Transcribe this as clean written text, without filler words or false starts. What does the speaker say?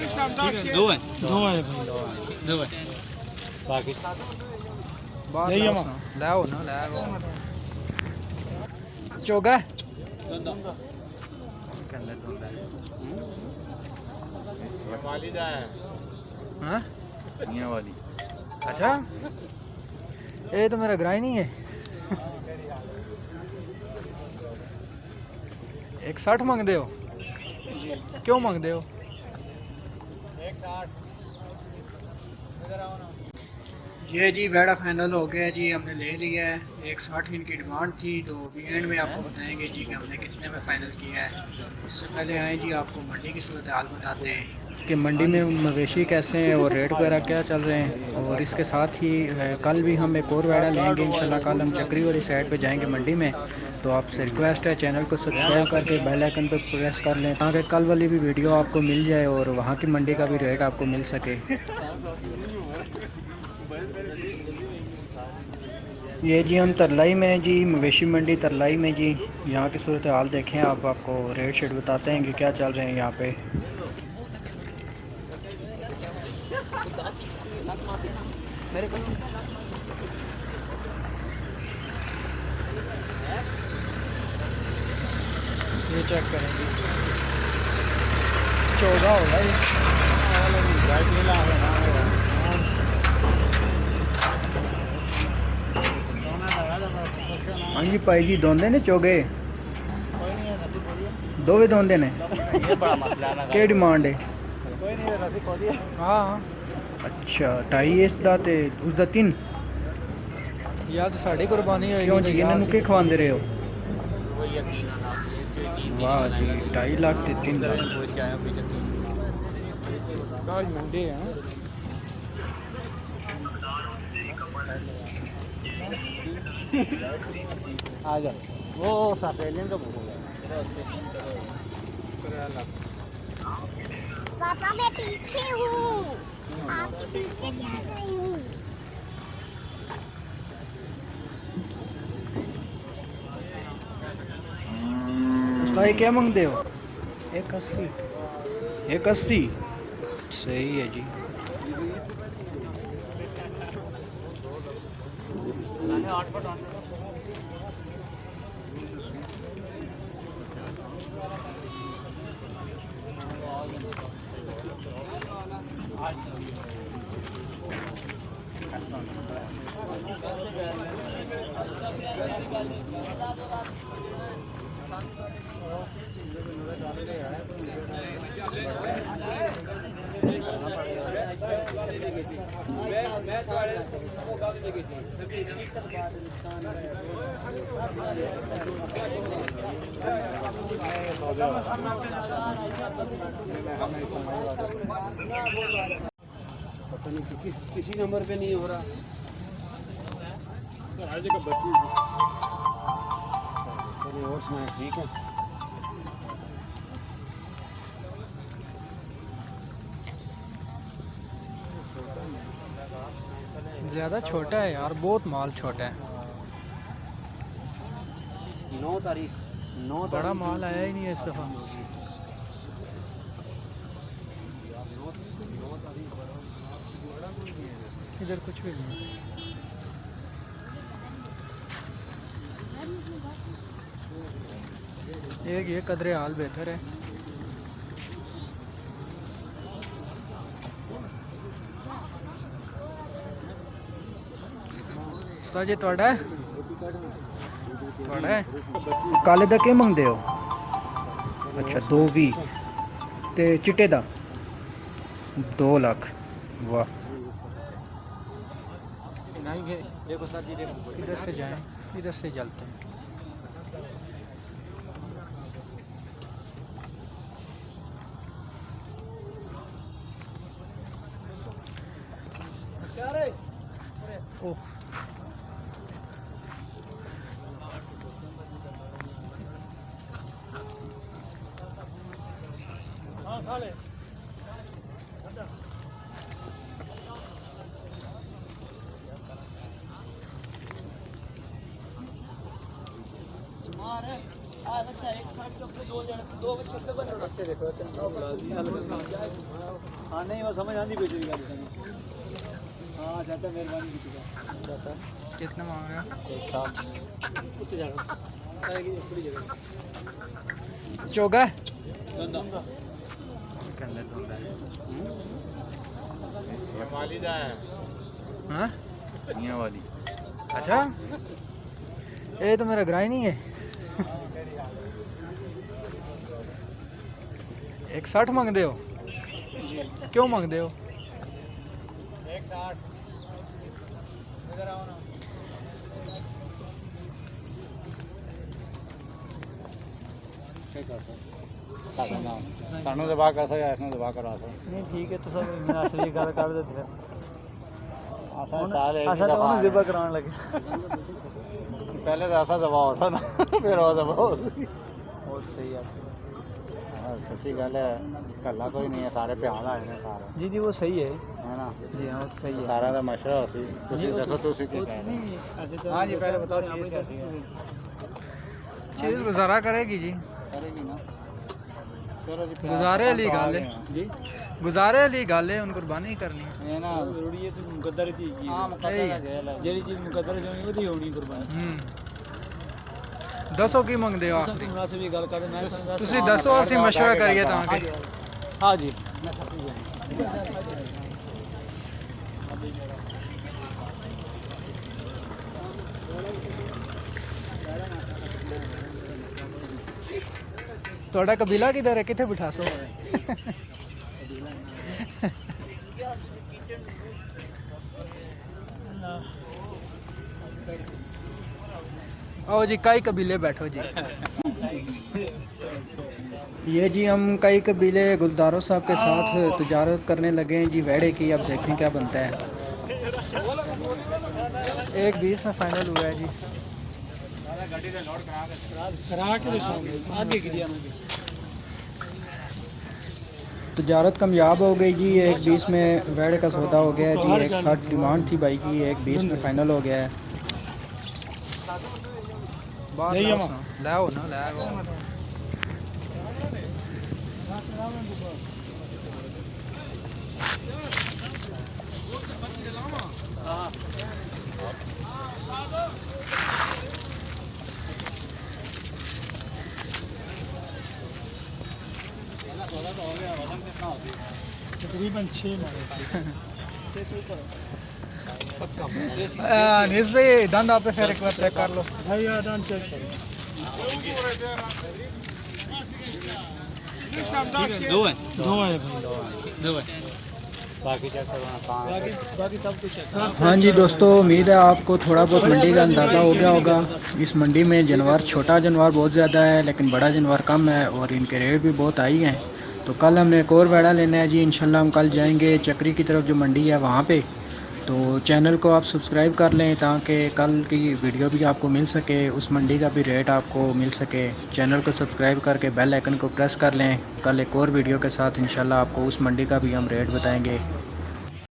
दो है भाई दो है बाकी यही है लाओ ना लाओ चोगा वालिदा है हाँ मियां वाली अच्छा ये तो मेरा ग्राई नहीं है 160 मांगते हो क्यों मांगते हो 160 ये जी बेड़ा फाइनल हो गया जी हमने ले लिया है 160 इनकी डिमांड थी तो अभी एंड में आपको बताएंगे जी कि हमने कितने में फ़ाइनल किया है। उससे पहले आए जी आपको मंडी की सूरत हाल बताते हैं कि मंडी में मवेशी कैसे हैं और रेट वगैरह क्या चल रहे हैं। और इसके साथ ही कल भी हम एक और बेड़ा लेंगे इंशाल्लाह। कल हम चक्री वाली साइड पे जाएंगे मंडी में। तो आपसे रिक्वेस्ट है चैनल को सब्सक्राइब करके बेल आइकन पर प्रेस कर लें ताकि कल वाली भी वीडियो आपको मिल जाए और वहाँ की मंडी का भी रेट आपको मिल सके। ये जी हम तरलाई में जी मवेशी मंडी तरलाई में जी यहाँ की सूरत हाल देखें आप। आपको रेट शेट बताते हैं कि क्या चल रहे हैं यहाँ पे। ये चेक करेंगे चौदह होगा ये हाँ जी भाई जी धोंदे ने चोगे दो भी धोंदे ने क्या डिमांड है हाँ अच्छा ढाई इसका ते उसका तीन यार तो साड़ी कुर्बानी होगी क्यों जी इन्होंने क्या खवांदे रहे हो वाह जी 2.5 लाख ते 3 लाख मंडी है आ जा वो सफेलियन का बोल पापा मैं पीछे हूँ आपके पीछे क्या रही हूँ उसका ये क्या मांगते हो 180 180 सही है जी पता नहीं किसी नंबर पे नहीं हो रहा और सुना ठीक है ज़्यादा छोटा है यार बहुत माल छोटा है 9 तारीख बड़ा माल आया ही नहीं है इस दफ़ा इधर कुछ भी नहीं एक ये कदरे हाल बेहतर है साजे थोड़ा है काले दा क्या मंगते हो अच्छा 2 भी ते चिट्टे दा 2 लाख वाह देखो सर जी देखो इधर से जाएं इधर से चलते हैं ओह हाँ नहीं वो समझ आती बेचेगी गाड़ी से हाँ चाहता मेहरबानी की कितना मांग रहे हो? 160 उत्ते जा रहा थोड़ी जगह चोगा धंधा हाँ वाली अच्छा ये तो मेरा ग्राई नहीं है 160 मांगते हो क्यों मांगते हो 160 इधर आओ ना सानू दबा कर सकता है दबा करवा सकता नहीं ठीक है तो सब मैं असली गल कर देते फिर साल ऐसा तो उन्हें जिबा कराने लगे पहले तो ऐसा दबा होता ना फिर वो दबा और सही है सच्ची गल है कल्ला कोई नहीं है सारे प्यार आए ने सारे जी जी वो सही है है ना जी हाँ वो तो सही है सारा का मशवरा हो सी तुसी दसो तुसी क्या कह रहे हाँ जी पहले बताओ चीज़ कैसी है चीज़ गुजारा करेगी जी करेगी ना चलो जी गुजारे वाली गल है जी गुजारे वाली गल है उन कुर्बानी करनी ये ना जरूरी है तो मुकद्दर ही चीज़ हां मुकद्दर है जेल है जेडी चीज़ मुकद्दर जो नहीं होती होनी कुर्बानी दसो की मंगते हो आखिरी मुनासिब ही गल कर मैं तुसी दसो ਅਸੀਂ मशवरा करिए ताकि हाँ जी ਤੁਹਾਡਾ ਕਬੀਲਾ ਕਿਧਰ ਹੈ ਕਿੱਥੇ ਬਿਠਾ ਸੋ आओ जी कई कबीले बैठो जी ये जी हम कई कबीले गुलदारों साहब के साथ तिजारत करने लगे हैं जी वेड़े की। अब देखें क्या बनता है। 1:20 में फाइनल हुआ है जी। तिजारत कामयाब हो गई जी। 1:20 में वेड़े का सौदा हो गया है जी। 1:60 डिमांड थी भाई की, 1:20 में फाइनल हो गया है। लाओ ना लाओ तकरीबन 6 अनीस भाई दंद आप फिर एक बार चेक कर लो भाई दान चेक करो। दो है भाई दो है बाकी चेक करवाना बाकी सब कुछ है। हाँ जी दोस्तों, उम्मीद है आपको थोड़ा बहुत मंडी का अंदाज़ा हो गया होगा। इस मंडी में जानवर, छोटा जानवर बहुत ज़्यादा है लेकिन बड़ा जानवर कम है और इनके रेट भी बहुत हाई हैं। तो कल हमने एक और वेड़ा लेना है जी। इंशाल्लाह हम कल जाएंगे चक्री की तरफ, जो मंडी है वहाँ पे। तो चैनल को आप सब्सक्राइब कर लें ताकि कल की वीडियो भी आपको मिल सके, उस मंडी का भी रेट आपको मिल सके। चैनल को सब्सक्राइब करके बेल आइकन को प्रेस कर लें। कल एक और वीडियो के साथ इंशाल्लाह आपको उस मंडी का भी हम रेट बताएंगे।